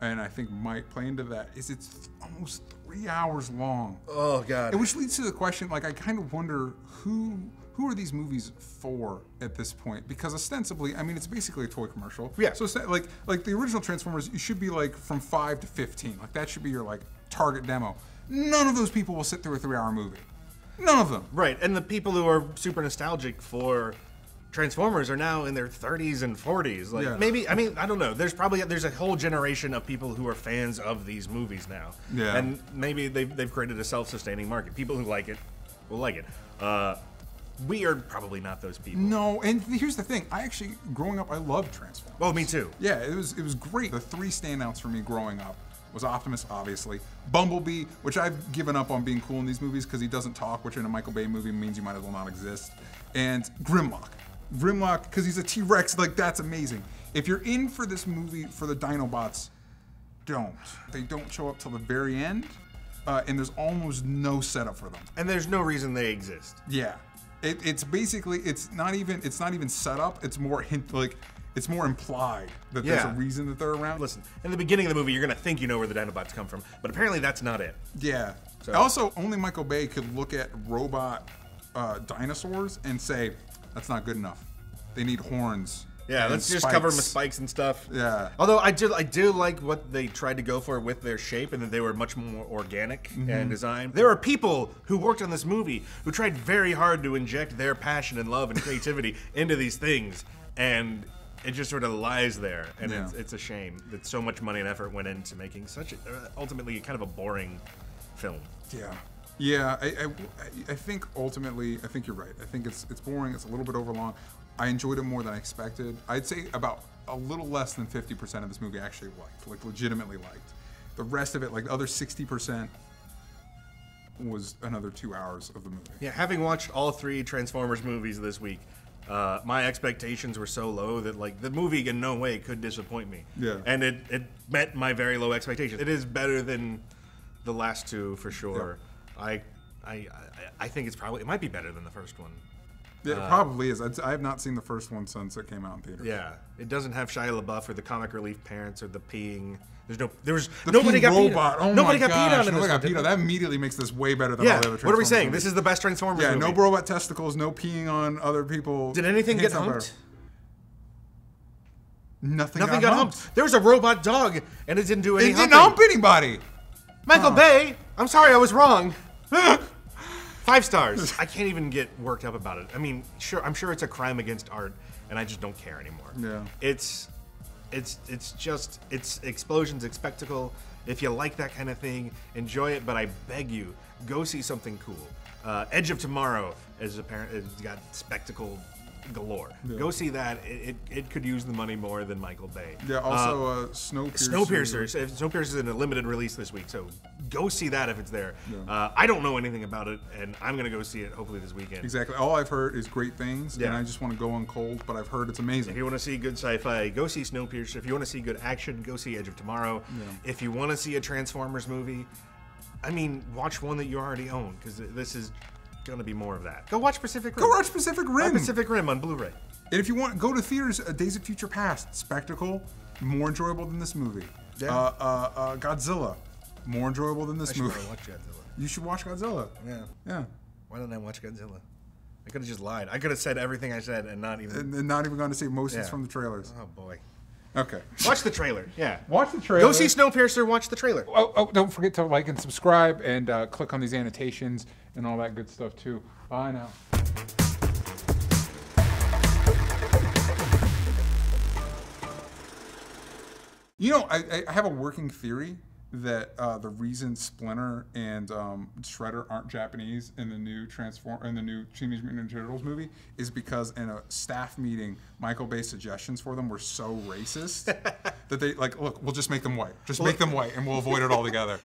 and I think might play into that, is it's almost 3 hours long. Oh God. And which leads to the question, like, I kind of wonder who are these movies for at this point? Because ostensibly, I mean, it's basically a toy commercial. Yeah. So like the original Transformers, you should be like from 5 to 15. Like that should be your like target demo. None of those people will sit through a 3-hour movie. None of them. Right, and the people who are super nostalgic for Transformers are now in their 30s and 40s. Like Yeah. maybe, I mean, I don't know. There's a whole generation of people who are fans of these movies now. Yeah. And maybe they've created a self-sustaining market. People who like it will like it. We are probably not those people. No, and here's the thing. I actually, growing up, I loved Transformers. Oh, me too. Yeah, it was great. The 3 standouts for me growing up was Optimus, obviously, Bumblebee, which I've given up on being cool in these movies because he doesn't talk, which in a Michael Bay movie means you might as well not exist, and Grimlock. Grimlock, because he's a T-Rex, like that's amazing. If you're in for this movie for the Dinobots, don't. They don't show up till the very end, and there's almost no setup for them. And there's no reason they exist. Yeah. It's basically, it's not even set up. It's more it's more implied that there's a reason that they're around. Listen, in the beginning of the movie, you're gonna think you know where the Dinobots come from, but apparently that's not it. Yeah. So. Also, only Michael Bay could look at robot dinosaurs and say, that's not good enough. They need horns. Yeah, let's just cover them with spikes and stuff. Yeah. Although I do like what they tried to go for with their shape, and that they were much more organic and designed. There are people who worked on this movie who tried very hard to inject their passion and love and creativity into these things, and it just sort of lies there. And it's a shame that so much money and effort went into making such ultimately kind of a boring film. Yeah. Yeah, I think ultimately, I think you're right. I think it's boring. It's a little bit overlong. I enjoyed it more than I expected. I'd say about a little less than 50% of this movie I actually liked, like legitimately liked. The rest of it, like the other 60%, was another 2 hours of the movie. Yeah, having watched all 3 Transformers movies this week, my expectations were so low that like the movie in no way could disappoint me. Yeah. And it met my very low expectations. It is better than the last 2 for sure. Yeah. I think it might be better than the first one. Yeah, it probably is. I have not seen the first one since it came out in theaters. Yeah, it doesn't have Shia LaBeouf or the comic relief parents or the peeing. Nobody nobody got robot. peed on. Oh Nobody my got peed on in Nobody this got one. peed on. That immediately makes this way better than all the other Transformers What are we saying? movies. This is the best Transformers movie. No robot testicles, no peeing on other people. Did anything get humped? Nothing got humped. There was a robot dog, and it didn't do any It didn't humping. hump anybody. Michael Bay, I'm sorry, I was wrong. 5 stars. I can't even get worked up about it. I mean, sure, I'm sure it's a crime against art, and I just don't care anymore. Yeah. It's explosions, it's spectacle. If you like that kind of thing, enjoy it. But I beg you, go see something cool. Edge of Tomorrow is it's got spectacle galore. Yeah. Go see that. It could use the money more than Michael Bay. Yeah. Also, Snowpiercer. Snowpiercer is in a limited release this week, so go see that if it's there. Yeah. I don't know anything about it, and I'm gonna go see it hopefully this weekend. Exactly. All I've heard is great things, and I just want to go on cold. But I've heard it's amazing. If you want to see good sci-fi, go see Snowpiercer. If you want to see good action, go see Edge of Tomorrow. Yeah. If you want to see a Transformers movie, I mean, watch one that you already own, because this is gonna be more of that. Go watch Pacific Rim. Go watch Pacific Rim. Pacific Rim on Blu-ray. And if you want, go to theaters. Days of Future Past, spectacle, more enjoyable than this movie. Yeah. Godzilla, more enjoyable than this movie. I should watch Godzilla. You should watch Godzilla. Yeah. Yeah. Why didn't I watch Godzilla? I could have just lied. I could have said everything I said and not even. And not even gone to see most from the trailers. Oh boy. Okay. Watch the trailer. Yeah. Watch the trailer. Go see Snowpiercer. Watch the trailer. Oh, don't forget to like and subscribe and click on these annotations and all that good stuff too. Bye now. You know, I have a working theory that the reason Splinter and Shredder aren't Japanese in the new Teenage Mutant Ninja Turtles movie is because in a staff meeting, Michael Bay's suggestions for them were so racist that they like, look, we'll just make them white. Just make them white, and we'll avoid it altogether.